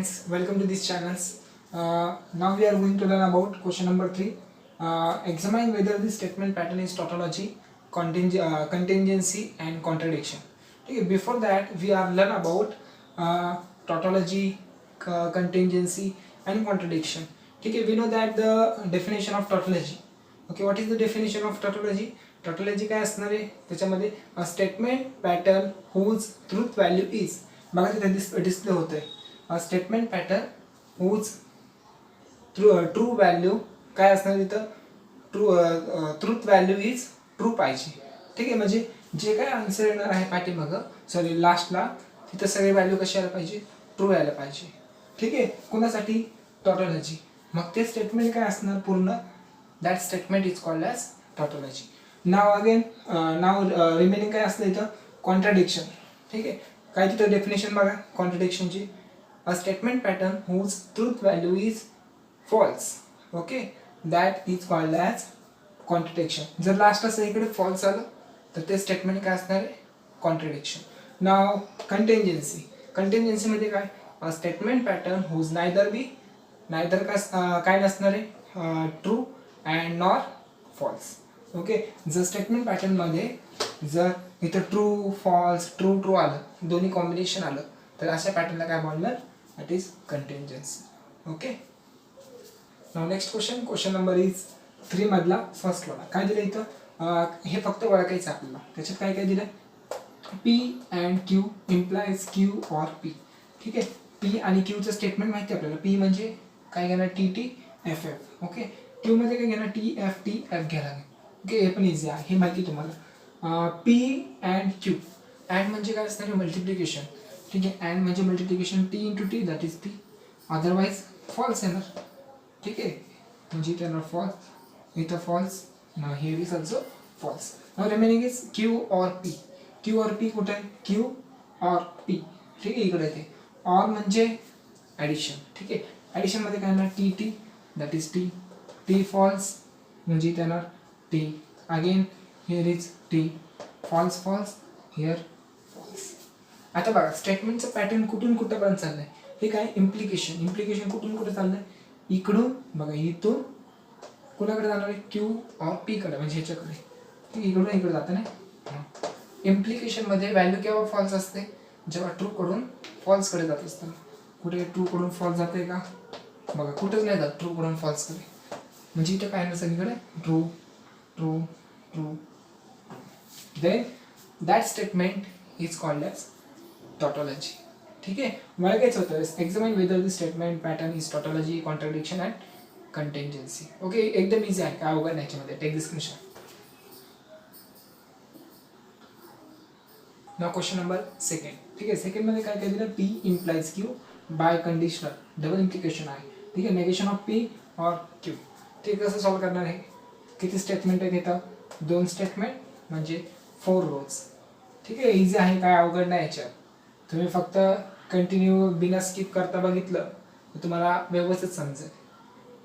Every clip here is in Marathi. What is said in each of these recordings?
friends, welcome to this channels. Now we are going to learn about question number 3. Examine whether the statement pattern is tautology, contingency and contradiction. Okay, before that we are learn about tautology, contingency and contradiction. Okay, we know that the definition of tautology. Okay, what is the definition of tautology? Tautology काय असणार आहे त्याच्यामध्ये a statement pattern whose truth value is बघा तिथे डिस्प्ले होतंय a statement pattern whose true value काय असणार तिथं ट्रूथ व्हॅल्यू इज ट्रू पाहिजे. ठीक आहे, म्हणजे जे काय आन्सर येणार आहे पाठीमागं सॉरी लास्टला तिथं सगळे व्हॅल्यू कशी यायला पाहिजे ट्रू यायला पाहिजे. ठीक आहे, कुणासाठी टॉटॉलॉजी. मग ते स्टेटमेंट काय असणार पूर्ण that statement is called as tautology. Now again now remaining काय असतं इथं कॉन्ट्राडिक्शन. ठीक आहे, काय तिथं डेफिनेशन बघा कॉन्ट्राडिक्शनची a statement pattern whose truth value is false. Okay, that is called as contradiction. जर लास्ट असं इकडे फॉल्स आलं तर ते स्टेटमेंट काय असणार आहे कॉन्ट्राडिक्शन. नाव कंटिंजन्सी. कंटिंजन्सीमध्ये काय a statement pattern whose neither काय नसणार आहे true and nor false. Okay, जर स्टेटमेंट पॅटर्नमध्ये जर इथं ट्रू फॉल्स ट्रू ट्रू आलं दोन्ही कॉम्बिनेशन आलं तर अशा पॅटर्नला काय बोलणार that is contingency. Okay, now next question number is 3 मधला फर्स्ट वाला काय दिलं इथं हे फक्त ओळखायचं आपल्याला. त्याच्यात काय काय दिलं P and Q implies Q or P. ठीक आहे, पी आणि क्यूचं स्टेटमेंट माहिती आपल्याला. पी म्हणजे काय घेणार T T F F. Okay, Q मध्ये काय घेणार टी एफ घ्यायला लागेल. ओके, हे पण इझी आहे, हे माहिती तुम्हाला. पी अँड क्यू अँड म्हणजे काय असणार मल्टिप्लिकेशन. ठीक आहे, अँड म्हणजे multiplication T into T that is T, otherwise false येणार. ठीक आहे, म्हणजे इथे येणार फॉल्स, इथं false, now here is also false. Now remaining is Q or P. Q or P कुठे आहे क्यू ऑर पी. ठीक आहे, इकडे येते ऑर म्हणजे ॲडिशन. ठीक आहे, ॲडिशनमध्ये काय येणार T T that is T, T false म्हणजे इथे येणार T again here is T, false false here false. आता बघा स्टेटमेंटचं पॅटर्न कुठून कुठंपर्यंत चाललंय. हे काय इम्प्लिकेशन कुठून कुठं चाललंय इकडून बघा इथून कुणाकडे जाणार आहे क्यू ऑर पी कडे म्हणजे ह्याच्याकडे. ठीक, इकडून इकडे जातं ना. इम्प्लिकेशनमध्ये व्हॅल्यू केव्हा फॉल्स असते जेव्हा ट्रू कडून फॉल्स कडे जात असतं. कुठे ट्रू कडून फॉल्स जाते का बघा कुठंच नाही जात ट्रू कडून फॉल्स कडे. म्हणजे इथं काय ना सगळीकडे true true true. Then that statement is called as tautology. ठीक आहे, मला कायच होतं examine whether the statement pattern is tautology contradiction and contingency. Okay, एकदम इझी आहे, काय अवघड नाही याच्यामध्ये. Take this screenshot. Now question number 2. ठीक आहे, सेकंडमध्ये काय काय दिलं P implies Q by conditional double implication आहे. ठीक आहे, negation of P or Q. ते कसं सॉल्व करणार आहे किती स्टेटमेंट आहे इथं 2 स्टेटमेंट म्हणजे 4 रोज. ठीक आहे, इझी आहे, काय अवघड नाही याच्यात. तुम्ही फक्त कंटिन्यू बिना स्किप करता बघितलं तर तुम्हाला व्यवस्थित समजेल.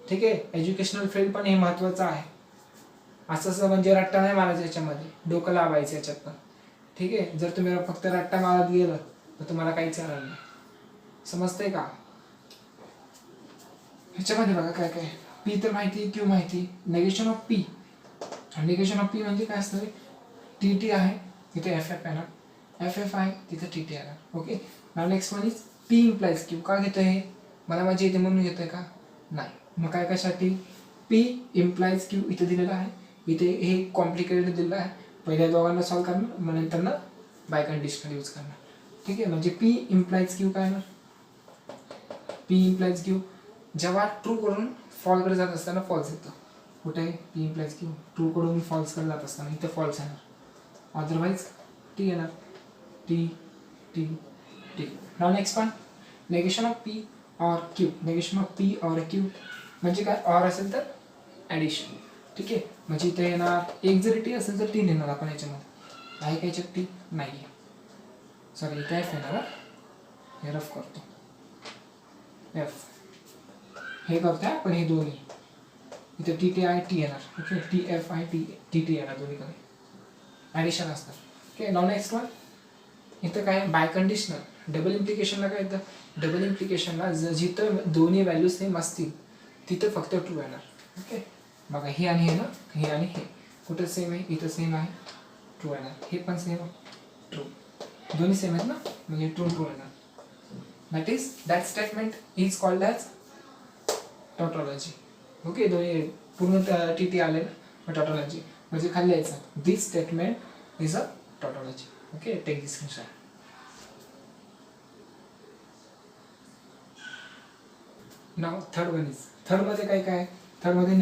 ठीक आहे, एज्युकेशनल फील्ड पण हे महत्त्वाचं आहे. असं म्हणजे रट्टा नाही मारायचं याच्यामध्ये, डोकं लावायचं याच्यात पण. ठीक आहे, जर तुम्ही फक्त रट्टा मारत गेलं तर तुम्हाला काहीच येणार नाही. समजतंय का. ह्याच्यामध्ये बघा काय काय पी तर माहिती क्यू माहिती. Negation of P, negation of P म्हणजे काय असतं टी टी आहे तिथे एफ एफ येणार, एफ एफ आहे तिथे टी टी येणार. Okay, now next one is P implies Q. का घेतं हे मला माझी इथे म्हणून घेतोय का नाही. मग काय कशासाठी पी इम्प्लाइज क्यू इथे दिलेलं आहे, इथे हे कॉम्प्लिकेटेड दिलेलं आहे. पहिल्या दोघांना सॉल्व करणार मग नंतर ना बाय कंडिशनल यूज करणार. ठीक आहे, म्हणजे पी इम्प्लाइज क्यू काय येणार पी इम्प्लाइज क्यू जेव्हा ट्रू कडून फॉल कडे जात असताना फॉल्स येतं. कुठे पी इम्प्लाइज क्यू ट्रू कडून फॉल्स कडे जात असताना इथं फॉल्स येणार, अदरवाईज टी येणार T T T. Now next one negation of P or Q. Negation of P or Q म्हणजे काय ऑर असेल तर ॲडिशन. ठीक आहे, म्हणजे इथे येणार एक जरी टी असेल तर 3 येणार. आपण याच्यामध्ये आहे काय याच्यात टी नाही आहे सॉरी इथे एफ येणार. हे रफ करतो एफ हे करतोय पण हे दोन्ही इथे टी टी आय टी येणार. Okay, T F I T T T येणार दोन्हीकडे ॲडिशन असणार. ओके, नाव नेक्स्ट वन इथं काय बाय कंडिशनल डबल इम्प्लिकेशनला काय येतं, डबल इम्प्लिकेशनला जिथं दोन्ही व्हॅल्यू सेम असतील तिथं फक्त ट्रू येणार. ओके, बघा हे आणि हे ना, हे आणि हे कुठं सेम आहे, इथं सेम आहे, ट्रू येणार. हे पण सेम ट्रू, दोन्ही सेम आहेत ना, म्हणजे ट्रू ट्रू येणार. That statement is called as tautology. Okay, दोन्ही पूर्ण टी आले ना, टॉटॉलॉजी म्हणजे खाली यायचं this statement is a tautology. Okay, take this screenshot. Now third मध्ये काय काय, थर्ड मध्ये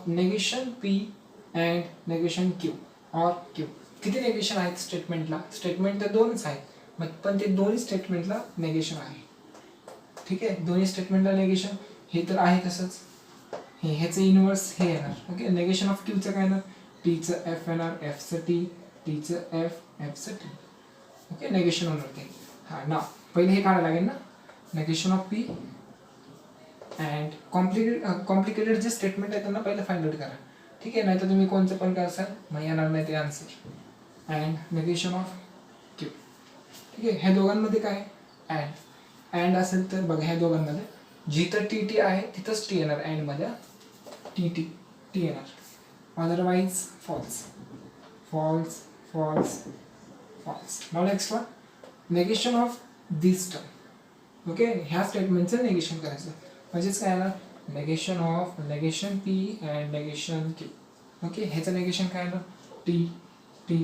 negation P and negation Q or Q. किती नेगेशन आहेत स्टेटमेंटला, स्टेटमेंट तर दोनच आहेत, मग पण ते दोन्ही स्टेटमेंटला नेगेशन आहे. ठीक आहे, दोन्ही स्टेटमेंटला नेगेशन, हे तर आहे तसंच, ह्याचं इनवर्स हे येणार. ओके, नेगेशन ऑफ क्यूचं काय येणार, टीचं एफ येणार, एफचं टी, टीचं एफ, एफचं टी. ओके, नेगेशन होणार ते. हां ना, पहिले हे काढायला लागेल ना, negation of P and complicated जे स्टेटमेंट आहे त्यांना पहिलं फाइंड आउट करा. ठीक आहे, नाही तर तुम्ही कोणतं पण करसाल मग येणार नाही ते answer. And negation of Q. ठीक आहे, ह्या दोघांमध्ये काय अँड असेल तर बघा, ह्या दोघांमध्ये जिथं टी टी आहे तिथंच टी येणार, अँडमध्ये टी टी टी येणार, otherwise false false false false. Now next one, negation of this term. Okay, ह्या स्टेटमेंटचं नेगेशन करायचं म्हणजेच काय येणार, negation P and negation Q. Okay, ह्याचं नेगेशन काय येणार, टी टी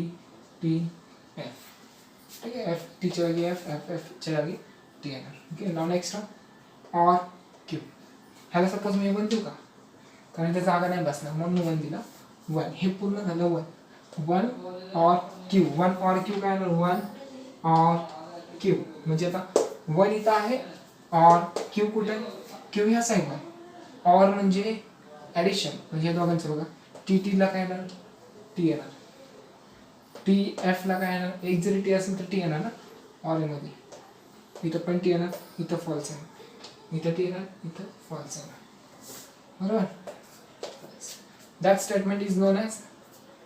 टी एफ. ठीक आहे, एफ टीच्या जागी एफ, एफ एफच्या जागी टी येणार. Okay, now next or Q. ह्याला सपोज मी 1 देऊ का, कारण त्या जागा नाही बसणार म्हणून 1 दिला. 1 हे पूर्ण झालं 1 ऑर क्यू. 1 ऑर क्यू काय येणार, 1 ऑर क्यू म्हणजे आता 1 इथं आहे, ऑर क्यू कुठे आहे, क्यू ह्या साईडला, ऑर म्हणजे ॲडिशन म्हणजे दोघांचं बघा, टी टीला काय येणार, टी येणार, टी एफला काय येणार, एक जरी टी असेल तर टी येणार ना ऑरमध्ये, इथं पण टी येणार, इथं फॉल्स येणार, इथं टी येणार, इथं फॉल्स येणार. बरोबर, that statement is known as.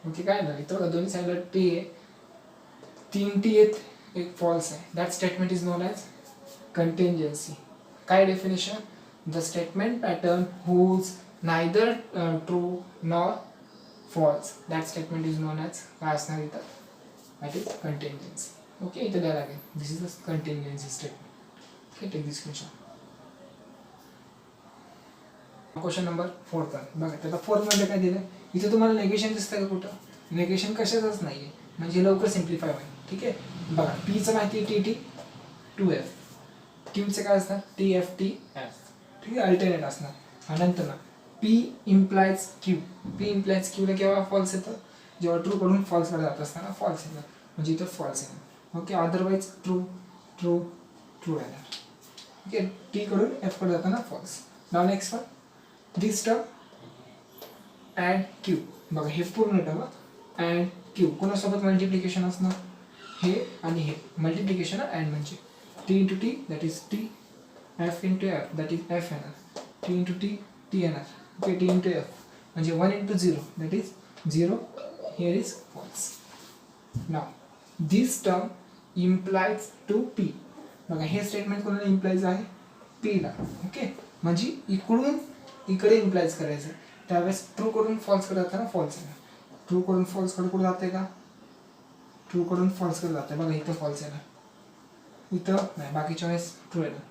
Okay, काय ना इथं बघा दोन्ही साईडला टी आहे, 3 टी आहेत, एक फॉल्स आहे. That statement is known as contingency. काय definition, the statement pattern whose neither true nor false, that statement is known as काय असणार इथं, दॅट इज कंटिंजन्सी. ओके, इथं द्यायला लागेल this is the contingency statement. Okay, take this screenshot. Question number 4 बघा, त्याला 4 मध्ये काय दिलं, इथं तुम्हाला नेगेशन दिसतं का कुठं, नेगेशन कशाचंच नाही आहे म्हणजे लवकर सिम्प्लिफाय होईल. ठीक आहे, बघा पीचं माहिती आहे टी टी 2F, क्यूचं काय असणार टी एफ टी एफ. ठीक आहे, अल्टरनेट असणार. आणि नंतर ना P implies Q, P implies क्यूला केव्हा फॉल्स येतं, जेव्हा ट्रू कडून फॉल्सकडे जात असताना फॉल्स येणार म्हणजे इथं फॉल्स येणार. Okay, otherwise true true true येणार. ओके, टी कडून एफ कडे जाताना false. Now next one, this term and Q. बघा हे पूर्ण टर्म अँड क्यू कोणासोबत मल्टिप्लिकेशन असणार, हे आणि हे मल्टिप्लिकेशन अँड म्हणजे T into T that is T, F into F that is F येणार, टी इंटू टी टी येणार. ओके, टी इंटू एफ म्हणजे 1 into 0 that is 0, here is false. Now this term implies to P. बघा हे स्टेटमेंट कोणाला इम्प्लाइज आहे, पीला. ओके, म्हणजे इकडून इकडे इम्प्लाइज करायचं, त्यावेळेस ट्रू कडून फॉल्स कडे जाताना फॉल्स येणार. ट्रू कडून फॉल्स कडे कुठे जाते का, ट्रू कडून फॉल्स कडे जाते. बघा इथं फॉल्स येणार, इथं नाही, बाकीच्या वेळेस ट्रू येणार,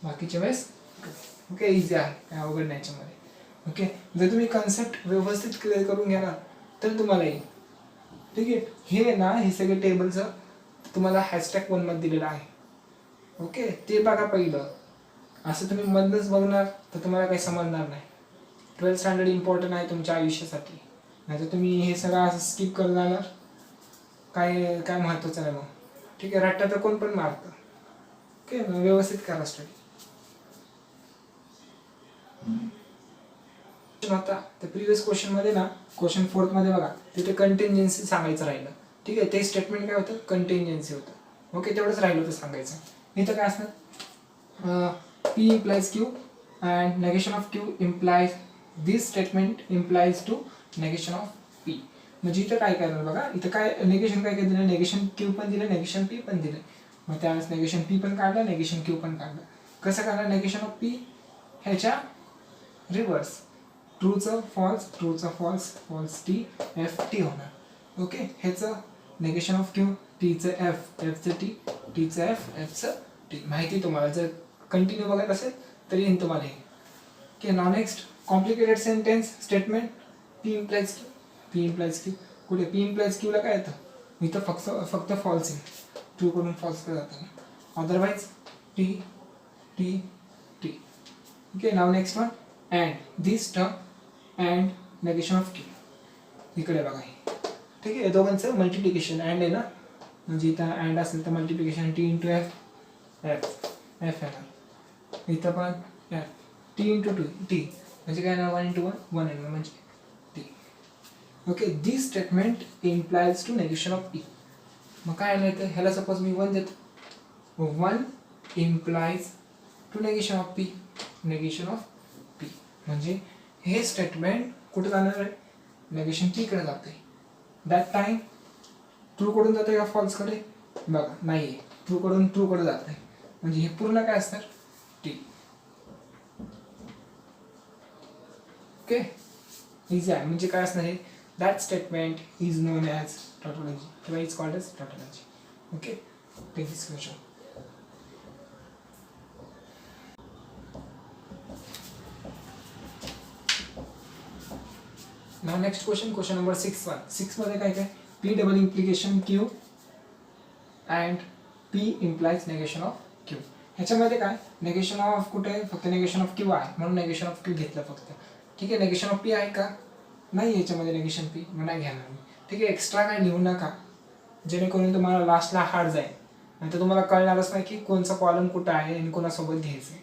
बाकीच्या वेळेस ट्रू. ओके, इझी आहे, काय अवघड नाही याच्यामध्ये. ओके, जर तुम्ही कन्सेप्ट व्यवस्थित क्लिअर करून घेणार तर तुम्हाला येईल. ठीक आहे, हे ना हे सगळे टेबलचं तुम्हाला हॅशटॅग 1 मध्ये दिलेलं आहे. ओके, ते बघा पहिलं, असं तुम्ही मधनंच बघणार तर तुम्हाला काही समजणार नाही. 12th स्टँडर्ड इम्पॉर्टंट आहे तुमच्या आयुष्यासाठी, नाही तर तुम्ही हे सगळं असं स्किप करत जाणार, काय काय महत्त्वाचं नाही मग. ठीक आहे, रट्टा तर कोण पण मारतं. ओके, व्यवस्थित करा स्टडी. होता तर प्रिव्हियस क्वेश्चन मध्ये ना, क्वेश्चन 4 मध्ये बघा तिथे कंटिंजन्सी सांगायचं राहिलं. ठीक आहे, ते स्टेटमेंट काय होतं, कंटिंजन्सी होतं. ओके, तेवढंच राहिलं होतं सांगायचं. इथं काय असणार, P implies Q and negation of Q implies this statement implies to negation of P. म्हणजे इथं काय करणार बघा, इथं काय नेगेशन काय दिलं, नेगेशन Q पण दिलं, नेगेशन P पण दिलं. मग त्यावेळेस नेगेशन पी पण काढलं, नेगेशन क्यू पण काढलं. कसं काढलं नेगेशन ऑफ पी? ह्याच्या रिव्हर्स, ट्रूचं फॉल्स, ट्रूचं false, false T, F T होणार. ओके, ह्याचं नेगेशन ऑफ क्यू, टीचं एफ, एफचं टी, टीचं एफ, एफचं टी. माहिती तुम्हाला, जर कंटिन्यू बघत असेल तरी येईन तुम्हाला हे. Okay, now next complicated sentence statement. P implies Q, P implies Q. कुठे पी इम्प्लाइज क्यूला काय येतं? इथं फक्त फॉल्स आहे, ट्रू करून फॉल्स कडे जातं ना. Otherwise T T T. Okay, now next one and this term and negation of Q. इकडे बघा हे, ठीक आहे, दोघांचं मल्टिप्लिकेशन अँड आहे ना, म्हणजे इथं अँड असेल तर multiplication T into F, F F येणार. इथं पण F, T into to T, म्हणजे काय ना 1 इंटू 1, 1 येणार म्हणजे T. Okay, this statement implies to negation of P. मग काय आलं इथं? ह्याला सपोज मी 1 देतो, 1 implies to negation of P, negation of P म्हणजे हे स्टेटमेंट कुठे जाणार आहे? नेगेशन पी कडे जाते. दॅट टाइम ट्रू कडून जाते का फॉल्स कडे? बघा नाही, ट्रू कडून ट्रू कडे जाते, म्हणजे हे पूर्ण काय असणार? टी. ओके, इझी आहे. म्हणजे काय असणार हे? That statement is known as tautology किंवा is called as tautology. Okay, take this question. Now next question number 6 one. 6 मध्ये काय काय? P double implication Q and P implies negation of Q. ह्याच्यामध्ये काय नेगेशन ऑफ कुठे? फक्त नेगेशन ऑफ क्यू आहे म्हणून नेगेशन ऑफ क्यू घेतलं फक्त. ठीक आहे, नेगेशन ऑफ पी आहे का? नाही याच्यामध्ये नेगेशन पी, मग नाही घेणार मी. ठीक आहे, एक्स्ट्रा काय लिहू नका, जेणेकरून तुम्हाला लास्टला हार्ड जाईल, नाही तर तुम्हाला कळणारच नाही की कोणचा कॉलम कुठं आहे आणि कोणासोबत घ्यायचं.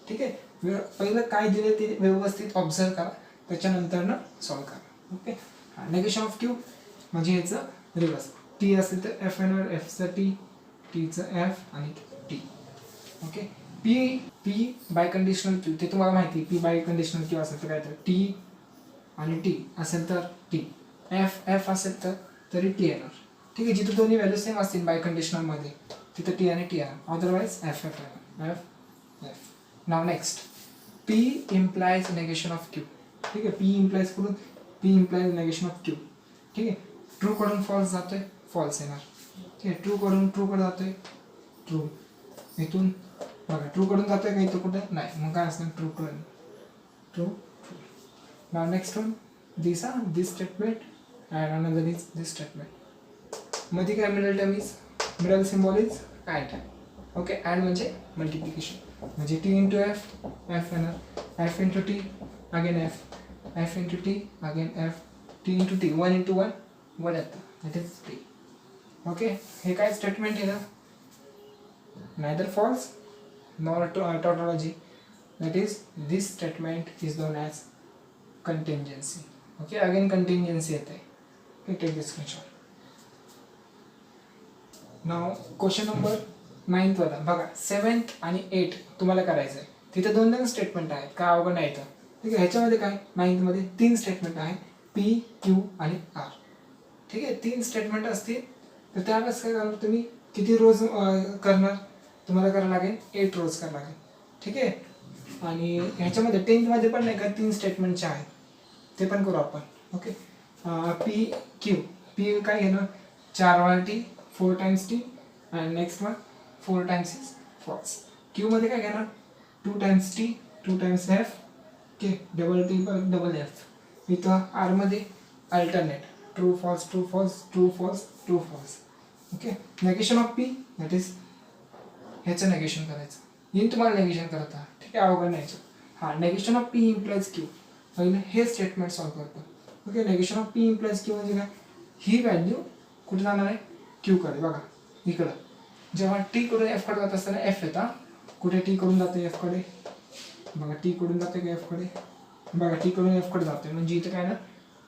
ठीक आहे, पहिलं काय दिलं ते व्यवस्थित ऑब्झर्व करा, त्याच्यानंतर सॉल्व करा. ओके, नेगेशन ऑफ क्यू म्हणजे ह्याचं रिव्हर्स. टी असेल तर एफ येणार, एफचं टी, टीचं एफ आणि T. Okay, P P by conditional Q, ते तुम्हाला माहिती आहे. पी बाय कंडिशनल क्यू असेल तर काय तर टी आणि टी असेल तर टी, एफ एफ असेल तर तरी टी येणार. ठीक आहे, जिथे दोन्ही व्हॅल्यू सेम असतील बाय कंडिशनलमध्ये तिथं टी आणि टी येणार, अदरवाईज एफ एफ येणार, F F. Now next P implies negation of Q. ठीक आहे, पी इम्प्लाइज करून P implies negation of Q. ठीक आहे, ट्रू कडून फॉल्स जातोय, फॉल्स येणार. ठीक आहे, ट्रू कडून ट्रू कडे जातोय, ट्रू. इथून बघा ट्रू कडून जातोय का इथं कुठे? नाही, मग काय असणार? True to true true. Now next one this this statement and another is this statement. मध्ये काय middle term is, middle symbol is and. Okay, and म्हणजे मल्टिप्लिकेशन, म्हणजे टी इंटू एफ, एफ येणार, F into T again F, F into T again F, T into T, 1 into 1, 1 येतं, दॅट इज टी. ओके, हे काय स्टेटमेंट आहे ना? neither false nor tautology, that is this statement is known as contingency. Okay, again contingency येते. Okay, take this screenshot. Now question number 9 वाला बघा, 7th आणि 8 तुम्हाला करायचं आहे. तिथे 2 स्टेटमेंट आहेत, काय अवघड नाही येतं. ठीक आहे, ह्याच्यामध्ये काय 9th मध्ये 3 स्टेटमेंट आहेत, पी क्यू आणि आर. ठीक आहे, 3 स्टेटमेंट असतील तर त्यावेळेस काय करणार तुम्ही? किती रोज करणार? तुम्हाला करावं लागेल 8 रोज करावं लागेल. ठीक आहे, आणि ह्याच्यामध्ये 10th मध्ये पण नाही का 3 स्टेटमेंटचे आहेत, ते पण करू आपण. ओके, पी क्यू, पी काय घेणार? 4 वेळा टी, 4 टाइम्स टी, आणि next one 4 times is false. Q मध्ये काय घेणार? 2 times T, 2 times F. Okay, double T double F. इथं आर मध्ये alternate, true false true false true false true false. Okay, negation of P that is ह्याचं नेगेशन करायचं, येईन तुम्हाला नेगेशन करता. ठीक आहे, अवघड नाही. हां, negation of P implies Q, पहिलं हे स्टेटमेंट सॉल्व करतो. Okay, negation of P implies Q म्हणजे काय? ही व्हॅल्यू कुठे जाणार आहे? क्यू कडे. बघा इकडं जेव्हा टी कडून एफ कडे जात असताना एफ येता, कुठे टी कडून जाते एफ कडे? बघा टी कडून जाते का एफ कडे? बघा टी कडून एफ कडे जाते, म्हणजे इथं काय ना,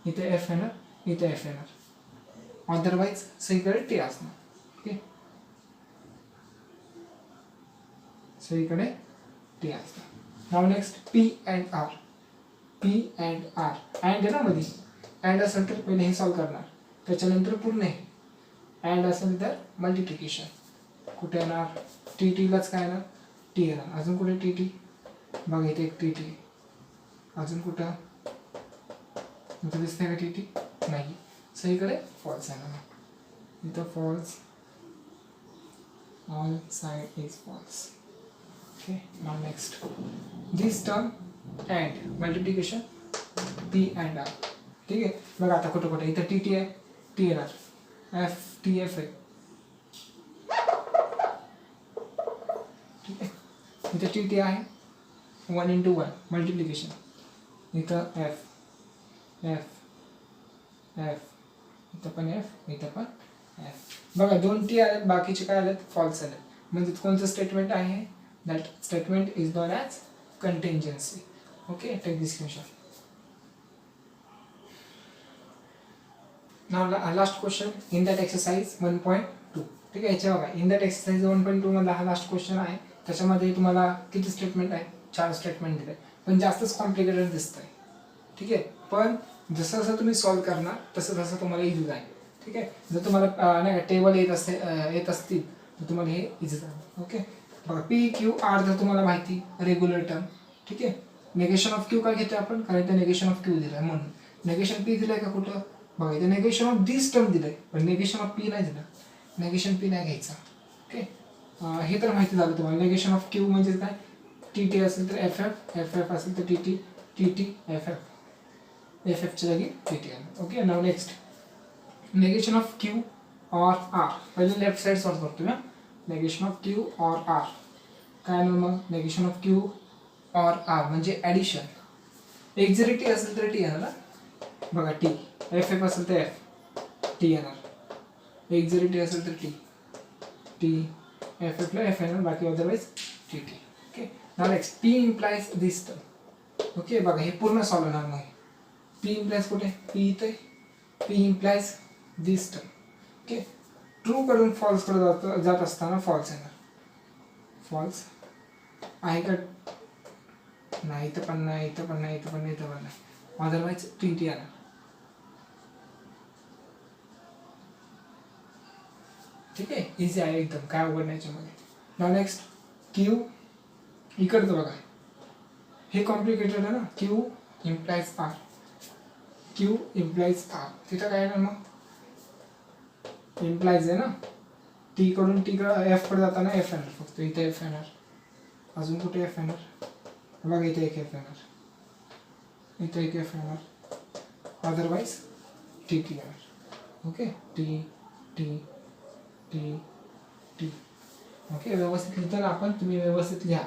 इथे एफ येणार, इथे एफ येणार, अदरवाईज सगळीकडे टी असणार. ओके, सगळीकडे टी असणार. Now next P and R. P and R, and आहे ना मध्ये, अँड असेल तर पहिले हे सॉल्व करणार, त्याच्यानंतर पूर्ण हे. अँड असेल तर मल्टिप्लिकेशन, कुठे येणार टी टीलाच काय येणार टी येणार. अजून कुठे टी टी बघा इथे एक टी टी. अजून कुठं इथं दिसतंय का टी टी नाही. सगळीकडे फॉल्स येणार. इथं false all side is false. Okay, now next this term and multiplication p and r. ठीक आहे बघा आता कुठं कुठे इथं टी टी आहे टी येणार एफ टी एफ आहे. ठीक आहे इथं टी टी आहे 1 into 1 मल्टिप्लिकेशन. इथं एफ एफ एफ इथं पण एफ इथं पण एफ. बघा 2 टी आलेत बाकीचे काय आलेत फॉल्स आलेत. म्हणजे कोणतं स्टेटमेंट आहे that statement is known as contingency. Okay take this question. Now last question in that exercise 1.2. ठीक आहे याच्या बघा इन दॅट एक्सरसाइज 1.2 मधला हा लास्ट क्वेश्चन आहे. त्याच्यामध्ये तुम्हाला किती स्टेटमेंट आहे 4 स्टेटमेंट दिले पण जास्तच कॉम्प्लिकेटेड दिसत आहे. ठीक आहे पण जसं जसं तुम्ही सॉल्व करणार तसं तसं तुम्हाला इझी जाईल. ठीक आहे जर तुम्हाला नाही का टेबल येत असतील तर तुम्हाला हे इझी जाईल. ओके बघा पी क्यू आर जर तुम्हाला माहिती रेग्युलर टर्म. ठीक आहे नेगेशन ऑफ क्यू काय घेतो आपण कारण इथे नेगेशन ऑफ क्यू दिलं आहे म्हणून. नेगेशन पी दिलं आहे का कुठं बघा इथे नेगेशन ऑफ दिस टर्म दिलं आहे पण नेगेशन ऑफ पी नाही दिलं. नेगेशन पी नाही घ्यायचा. ओके हे तर माहिती झालं तुम्हाला. नेगेशन ऑफ क्यू म्हणजे काय टी टी असेल तर एफ एफ एफ एफ असेल तर T T T T F F F एफच्या जागी टी टी आलं. Okay now next negation of Q और आर. पहिले लेफ्ट साइड सॉल्व करतो ना. नेगेशन ऑफ क्यू और आर काय ना मग नेगेशन ऑफ क्यू और आर म्हणजे ॲडिशन. एक जरी टी असेल तर टी येणार ना. बघा टी एफ एफ असेल तर एफ टी येणार. एक जरी टी असेल तर टी टी एफ एफला एफ येणार बाकी otherwise T T. Okay now next P implies दिस टर्म. ओके बघा हे पूर्ण सॉल्व होणार नाही. पी इम्प्लाइज कुठे पी इथे पी इम्प्लाइज दिस टर्म. ओके ट्रू कडून फॉल्स कडे जात असताना फॉल्स येणार. फॉल्स आहे का नाही इथं पण नाही इथं पण नाही इथं पण नाही इथं पण नाही अदरवाईज टी टी येणार. ठीक आहे इझी आहे एकदम काय अवघड नाही याच्यामध्ये. नाव नेक्स्ट क्यू इकडचं बघा हे कॉम्प्लिकेटेड आहे ना. Q implies R Q implies R तिथं काय येणार मग इम्प्लाइज आहे ना. टी कडून टी एफ कडे जाताना एफ येणार फक्त इथे एफ येणार. अजून कुठे एफ येणार बघा इथे एक एफ येणार इथे एक एफ येणार अदरवाईज टी टी येणार. Okay T T T T. Okay व्यवस्थित लिहिताना आपण तुम्ही व्यवस्थित लिहा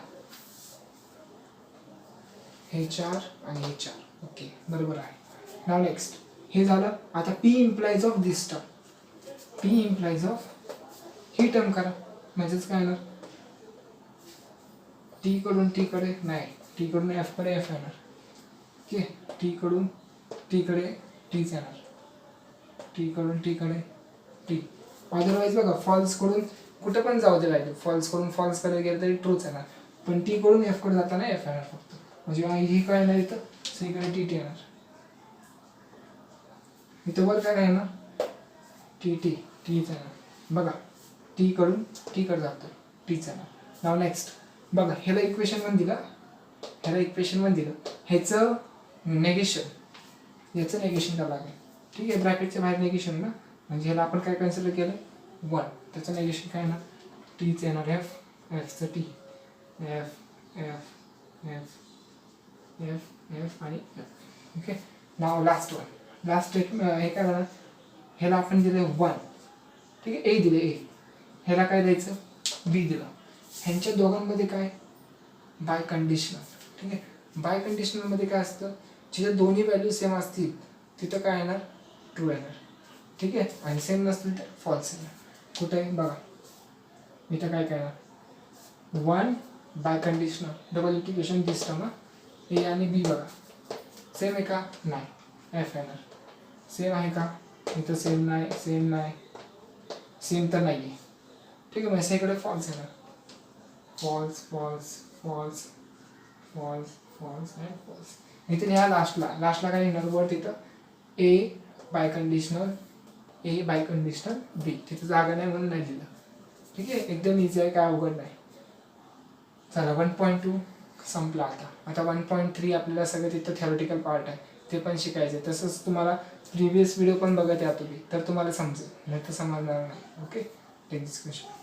हे 4 आणि हे 4. ओके बरोबर आहे. नाव नेक्स्ट हे झालं. आता P implies of this term. P implies of he term करा म्हणजेच काय येणार टी कडून टी कडे नाही टी कडून एफ कडे एफ येणार. ओके टी कडून टी कडे टीच येणार. टी कडून टी कडे टी. अदरवाईज बघा फॉल्स कडून कुठे पण जाऊ दे व्हॅल्यू फॉल्स कडून फॉल्स कडे गेलं तरी ट्रूच येणार पण टी कडून एफ कडे जाताना एफ येणार फक्त. म्हणजे ही काय येणार इथं सगळीकडे टी टी येणार. इथं वर काय राहणार टी टी टीच येणार. बघा टी कडून टी कडे जातो टीच येणार. नाव नेक्स्ट बघा ह्याला इक्वेशन 1 दिलं ह्याला इक्वेशन 1 दिलं ह्याचं नेगेशन याचं नेगेशन करावं लागेल. ठीक आहे ब्रॅकेटच्या बाहेर नेगेशन ना म्हणजे ह्याला आपण काय कन्सिडर केलं 1 त्याचं नेगेशन काय येणार टीच येणार एफ एफचं T F F F F F आणि F. Okay now last one last statement हे काय होणार ह्याला आपण दिले 1. ठीक आहे ए दिले ए ह्याला काय द्यायचं बी दिलं. ह्यांच्या दोघांमध्ये काय बाय कंडिशनल. ठीक आहे बाय कंडिशनलमध्ये काय असतं जिथे दोन्ही व्हॅल्यू सेम असतील तिथं काय येणार ट्रू येणार. ठीक आहे आणि सेम नसतील तर फॉल्स येणार. कुठे आहे बघा इथं काय काय येणार 1 बाय कंडिशनल डबल इंटिग्रेशन दिस टर्म ए आणि बी बघा सेम आहे का नाही एफ येणार. सेम आहे का इथं सेम नाही सेम तर नाही आहे. ठीक आहे म्हणजे इकडे फॉल्स येणार false false false false false and false. इथे ह्या लास्टला काय येणार वर तिथं ए बाय कंडिशनल बी तिथं जागा नाही म्हणून नाही दिलं. ठीक आहे, एकदम इझी आहे, काय अवघड नाही. चला 1.2 संपला. आता 1.3 आपल्याला सगळं तिथं थेरोटिकल पार्ट आहे, ते पण शिकायचं आहे. तसंच तुम्हाला प्रिव्हियस व्हिडिओ पण बघत या तुम्ही, तर तुम्हाला समजेल, नाही तर समजणार नाही. Okay, take this question.